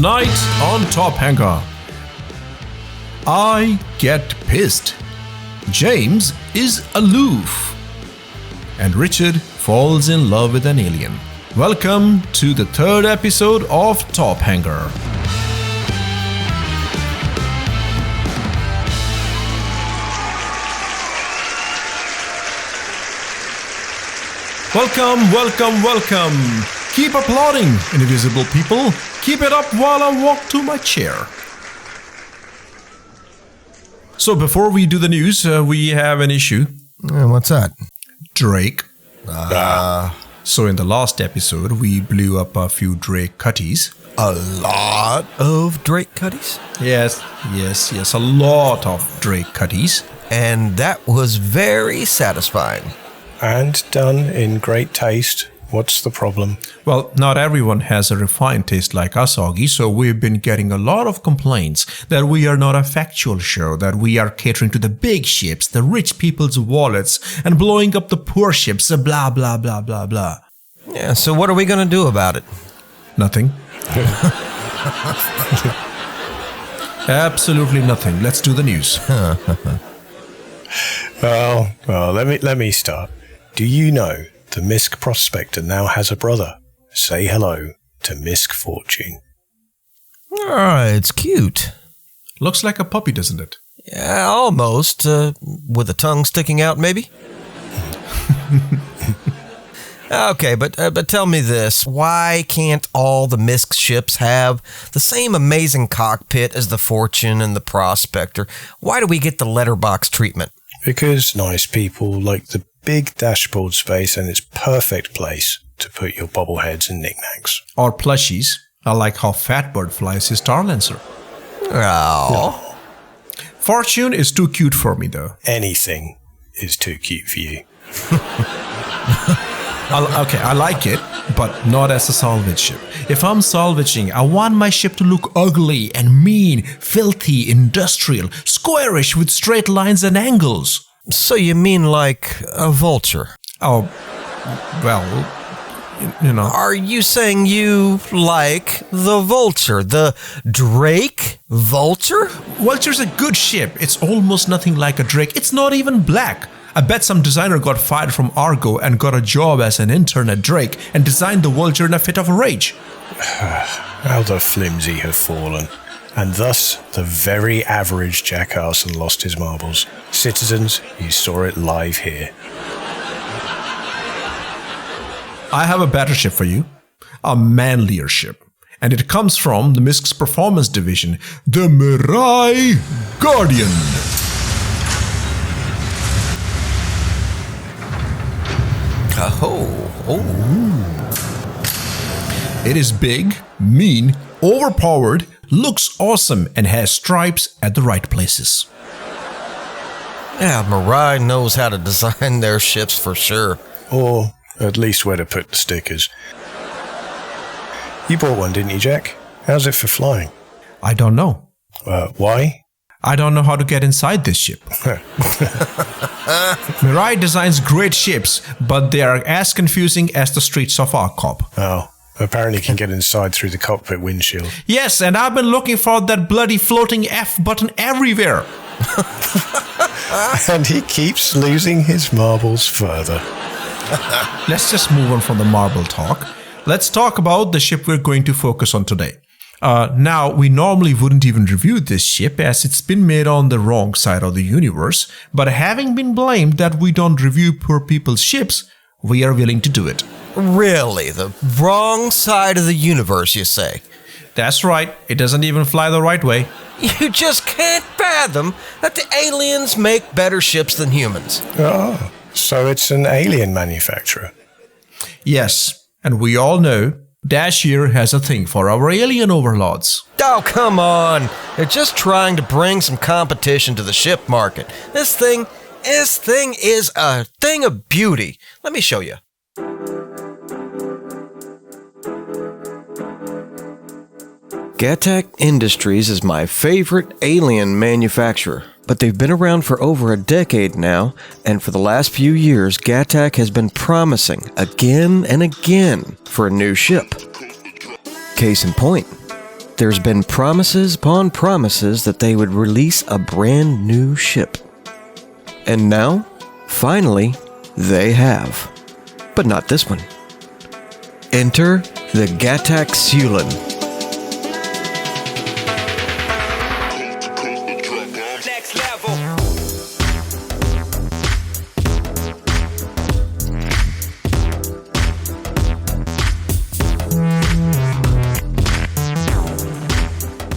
Tonight on Top Hangar, I get pissed. James is aloof. And Richard falls in love with an alien. Welcome to the third episode of Top Hangar. Welcome, welcome, welcome. Keep applauding, invisible people. Keep it up while I walk to my chair. So before we do the news, we have an issue. What's that? Drake. So in the last episode, we blew up a few Drake cutties. A lot of Drake cutties? Yes, a lot of Drake cutties. And that was very satisfying. And done in great taste. What's the problem? Well, not everyone has a refined taste like us, Augie, so we've been getting a lot of complaints that we are not a factual show, that we are catering to the big ships, the rich people's wallets, and blowing up the poor ships, blah, blah, blah, blah, blah. Yeah, so what are we going to do about it? Nothing. Absolutely nothing. Let's do the news. Well, let me start. Do you know the Misk Prospector now has a brother? Say hello to Misk Fortune. It's cute. Looks like a puppy, doesn't it? Yeah, almost. With a tongue sticking out, maybe? Okay, but tell me this. Why can't all the Misk ships have the same amazing cockpit as the Fortune and the Prospector? Why do we get the letterbox treatment? Because nice people like the big dashboard space and its perfect place to put your bobbleheads and knickknacks. Or plushies. I like how Fatbird flies his Star Lancer. Oh. No. Fortune is too cute for me, though. Anything is too cute for you. Okay, I like it, but not as a salvage ship. If I'm salvaging, I want my ship to look ugly and mean, filthy, industrial, squarish with straight lines and angles. So you mean like a vulture? Oh, well, you know. Are you saying you like the vulture? The Drake vulture? Vulture's a good ship. It's almost nothing like a Drake. It's not even black. I bet some designer got fired from Argo and got a job as an intern at Drake and designed the Vulture in a fit of rage. How the flimsy have fallen. And thus, the very average Jack Arson lost his marbles. Citizens, you saw it live here. I have a better ship for you. A manlier ship. And it comes from the Misk's performance division, the Mirai Guardian. It is big, mean, overpowered, looks awesome, and has stripes at the right places. Yeah, Mirai knows how to design their ships for sure. Or at least where to put the stickers. You bought one, didn't you, Jack? How's it for flying? I don't know. Why? I don't know how to get inside this ship. Mirai designs great ships, but they are as confusing as the streets of Arcop. Oh, apparently you can get inside through the cockpit windshield. Yes, and I've been looking for that bloody floating F button everywhere. And he keeps losing his marbles further. Let's just move on from the marble talk. Let's talk about the ship we're going to focus on today. Now, we normally wouldn't even review this ship as it's been made on the wrong side of the universe, but having been blamed that we don't review poor people's ships, we are willing to do it. Really? The wrong side of the universe, you say? That's right. It doesn't even fly the right way. You just can't fathom that the aliens make better ships than humans. Oh, so it's an alien manufacturer. Yes, and we all know Dash here has a thing for our alien overlords. Oh, come on. They're just trying to bring some competition to the ship market. This thing is a thing of beauty. Let me show you. Gatac Industries is my favorite alien manufacturer. But they've been around for over a decade now, and for the last few years, Gatac has been promising again and again for a new ship. Case in point, There's been promises upon promises that they would release a brand new ship. And now, finally, they have. But not this one. Enter the Gatac Syulen. Next level.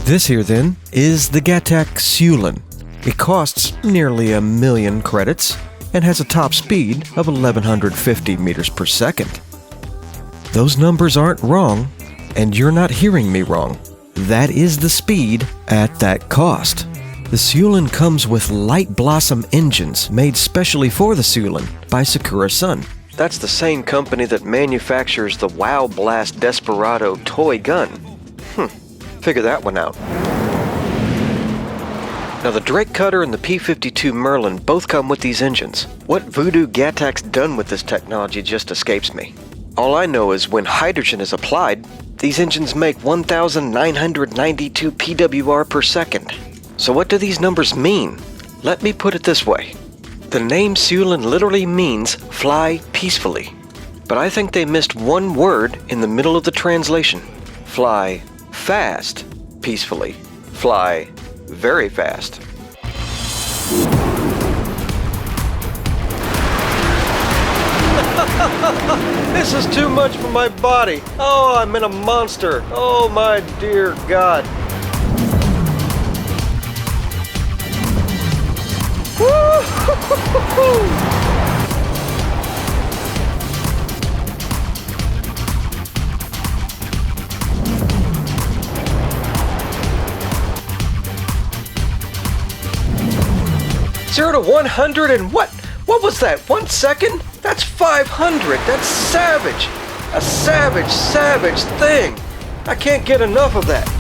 This here, then, is the Gatac Syulen. It costs nearly 1 million credits and has a top speed of 1150 meters per second. Those numbers aren't wrong, and you're not hearing me wrong. That is the speed at that cost. The Syulen comes with light blossom engines made specially for the Syulen by Sakura Sun. That's the same company that manufactures the Wow Blast Desperado toy gun. Figure that one out. Now the Drake Cutter and the P-52 Merlin both come with these engines. What voodoo Gatac's done with this technology just escapes me. All I know is when hydrogen is applied, these engines make 1,992 PWR per second. So what do these numbers mean? Let me put it this way. The name Syulen literally means fly peacefully. But I think they missed one word in the middle of the translation. Fly fast peacefully. Fly very fast. This is too much for my body. Oh, I'm in a monster. Oh, my dear God. Woo! 0 to 100 and what? What was that? 1 second? That's 500. That's savage. A savage, savage thing. I can't get enough of that.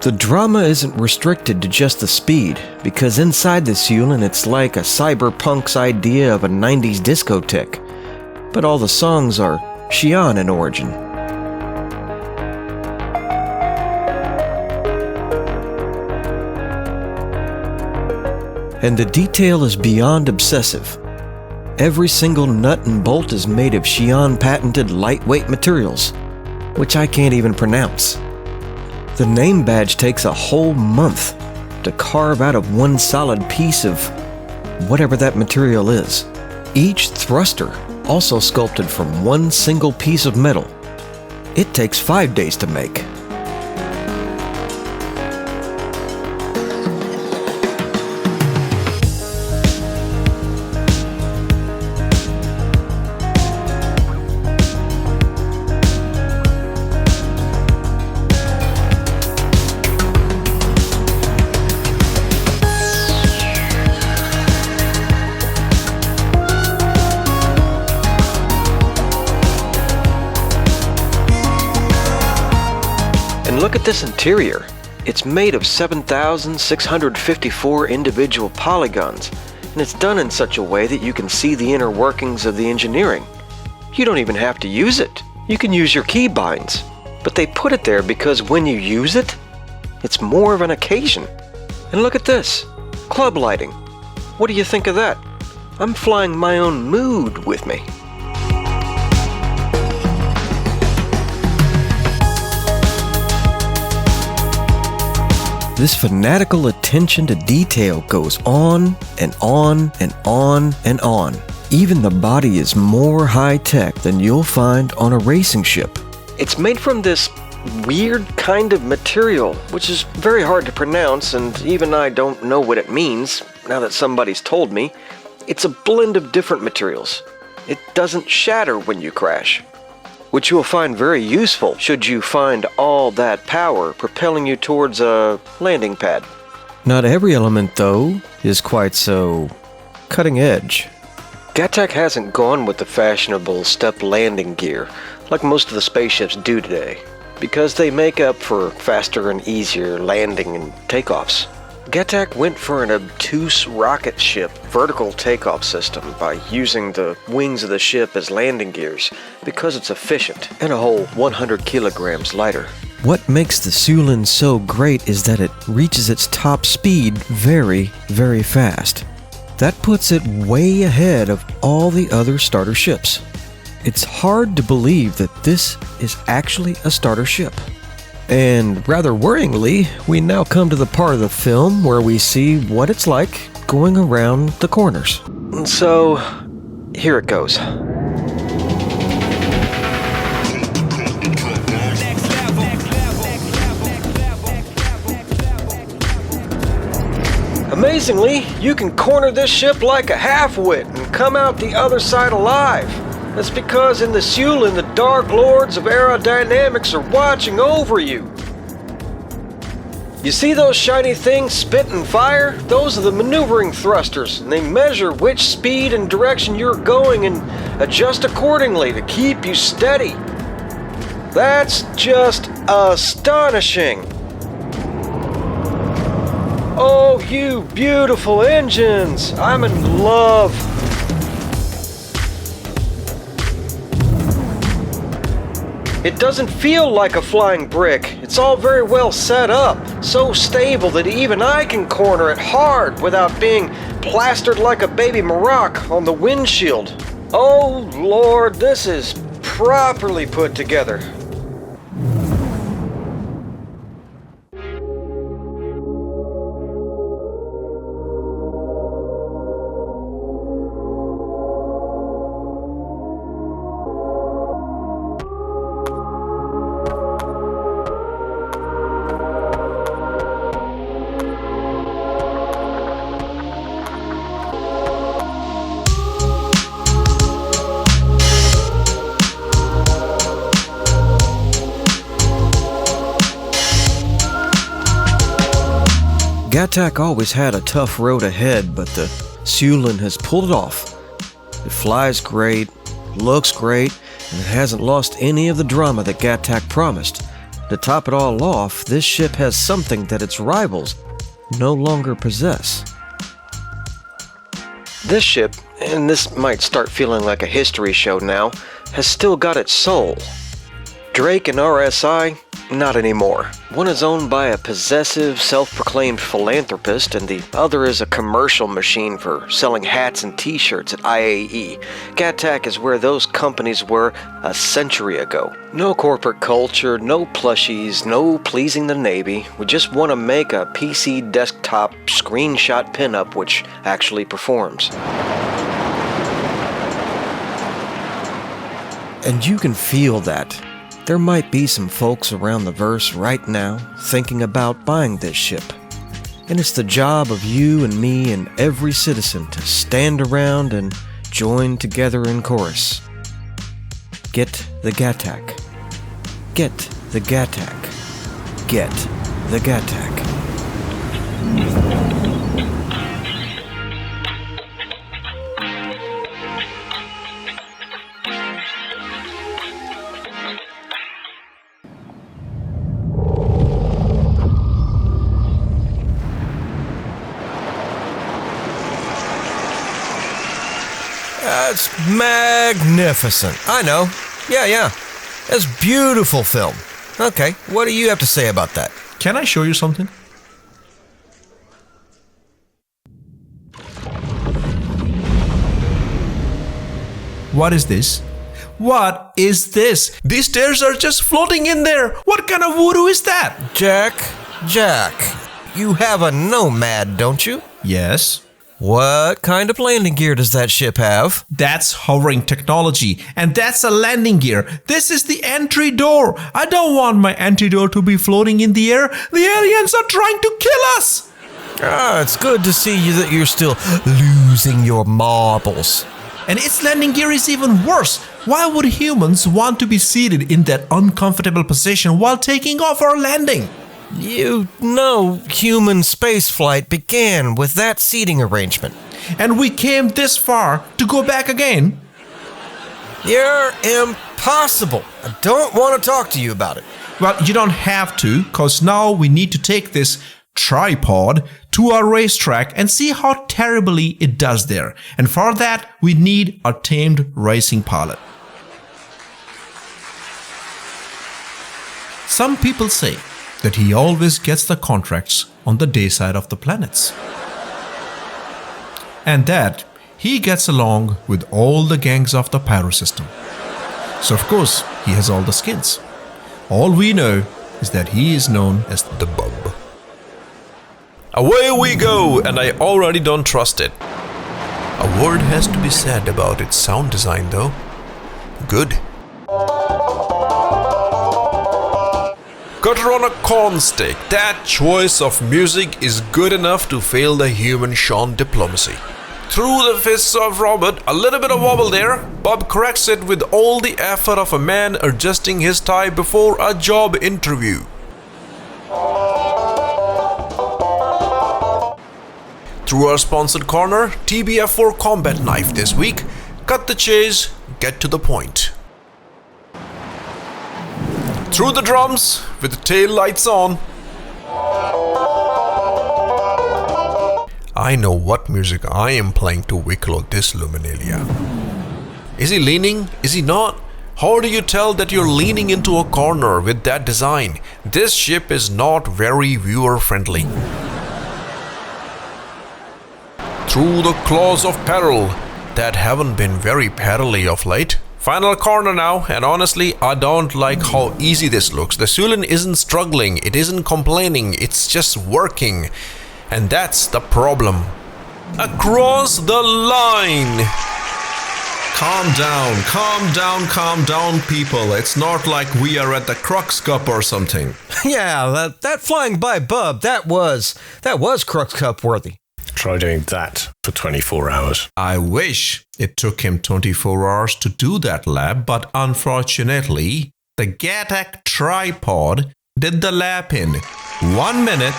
The drama isn't restricted to just the speed, because inside the Syulen it's like a cyberpunk's idea of a 90s discotheque. But all the songs are Xi'an in origin. And the detail is beyond obsessive. Every single nut and bolt is made of Xi'an patented lightweight materials, which I can't even pronounce. The name badge takes a whole month to carve out of one solid piece of whatever that material is. Each thruster also sculpted from one single piece of metal. It takes 5 days to make. Look at this interior. It's made of 7,654 individual polygons, and it's done in such a way that you can see the inner workings of the engineering. You don't even have to use it. You can use your keybinds. But they put it there because when you use it, it's more of an occasion. And look at this. Club lighting. What do you think of that? I'm flying my own mood with me. This fanatical attention to detail goes on and on and on and on. Even the body is more high-tech than you'll find on a racing ship. It's made from this weird kind of material, which is very hard to pronounce, and even I don't know what it means, now that somebody's told me. It's a blend of different materials. It doesn't shatter when you crash, which you will find very useful should you find all that power propelling you towards a landing pad. Not every element, though, is quite so cutting edge. Gatac hasn't gone with the fashionable step landing gear like most of the spaceships do today, because they make up for faster and easier landing and takeoffs. Gatac went for an obtuse rocket ship vertical takeoff system by using the wings of the ship as landing gears because it's efficient and a whole 100 kilograms lighter. What makes the Syulen so great is that it reaches its top speed very, very fast. That puts it way ahead of all the other starter ships. It's hard to believe that this is actually a starter ship. And rather worryingly, we now come to the part of the film where we see what it's like going around the corners. So, here it goes. Amazingly, you can corner this ship like a half-wit and come out the other side alive. That's because in the Syulen, the Dark Lords of Aerodynamics are watching over you. You see those shiny things spitting fire? Those are the maneuvering thrusters, and they measure which speed and direction you're going and adjust accordingly to keep you steady. That's just astonishing. Oh, you beautiful engines! I'm in love. It doesn't feel like a flying brick. It's all very well set up, so stable that even I can corner it hard without being plastered like a baby Maroc on the windshield. Oh Lord, this is properly put together. Gatac always had a tough road ahead, but the Syulen has pulled it off. It flies great, looks great, and it hasn't lost any of the drama that Gatac promised. To top it all off, this ship has something that its rivals no longer possess. This ship, and this might start feeling like a history show now, has still got its soul. Drake and RSI, not anymore. One is owned by a possessive, self-proclaimed philanthropist, and the other is a commercial machine for selling hats and t-shirts at IAE. Gatac is where those companies were a century ago. No corporate culture, no plushies, no pleasing the Navy. We just want to make a PC desktop screenshot pinup which actually performs. And you can feel that. There might be some folks around the verse right now thinking about buying this ship. And it's the job of you and me and every citizen to stand around and join together in chorus. Get the Gatac. Get the Gatac. Get the Gatac. That's magnificent. I know. Yeah. That's beautiful film. Okay, what do you have to say about that? Can I show you something? What is this? What is this? These stairs are just floating in there. What kind of voodoo is that? Jack, you have a Nomad, don't you? Yes. What kind of landing gear does that ship have? That's hovering technology, and that's a landing gear. This is the entry door. I don't want my entry door to be floating in the air. The aliens are trying to kill us. It's good to see you that you're still losing your marbles. And its landing gear is even worse. Why would humans want to be seated in that uncomfortable position while taking off or landing? You know human spaceflight began with that seating arrangement. And we came this far to go back again? You're impossible. I don't want to talk to you about it. Well, you don't have to, because now we need to take this tripod to our racetrack and see how terribly it does there. And for that, we need a tamed racing pilot. Some people say that he always gets the contracts on the day side of the planets. And that he gets along with all the gangs of the Pyro system. So of course, he has all the skins. All we know is that he is known as the Bob. Away we go, and I already don't trust it. A word has to be said about its sound design though. Good. Cutter on a corn stick. That choice of music is good enough to fail the human Sean diplomacy. Through the fists of Robert, a little bit of wobble there. Bob corrects it with all the effort of a man adjusting his tie before a job interview. Through our sponsored corner, TBF4 combat knife this week. Cut the chase, get to the point. Through the drums, with the tail lights on. I know what music I am playing to Wicklow this Luminalia. Is he leaning? Is he not? How do you tell that you're leaning into a corner with that design? This ship is not very viewer friendly. Through the claws of peril that haven't been very perilly of late. Final corner now, and honestly, I don't like how easy this looks. The Syulen isn't struggling, it isn't complaining, it's just working. And that's the problem. Across the line! Calm down, people. It's not like we are at the Crux Cup or something. Yeah, that flying by Bub, that was Crux Cup worthy. Try doing that for 24 hours. I wish it took him 24 hours to do that lap, but unfortunately, the Gatac tripod did the lap in 1 minute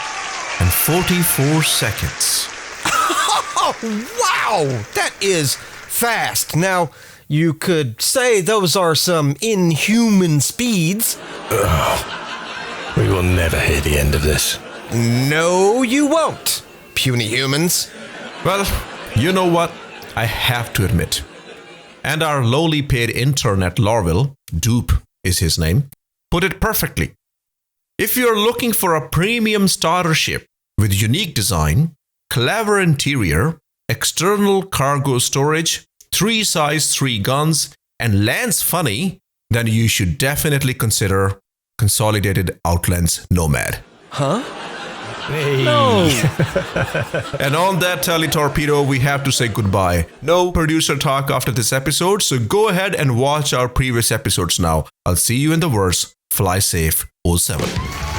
and 44 seconds. Oh, wow! That is fast. Now, you could say those are some inhuman speeds. We will never hear the end of this. No, you won't, puny humans. Well, you know what? I have to admit. And our lowly paid intern at Lorville, Dupe is his name, put it perfectly. If you're looking for a premium starter ship with unique design, clever interior, external cargo storage, 3 size 3 guns, and lands funny, then you should definitely consider Consolidated Outlands Nomad. Huh? Hey. No. And on that tally torpedo, we have to say goodbye. No producer talk after this episode, so go ahead and watch our previous episodes now. I'll see you in the verse. Fly safe, 07.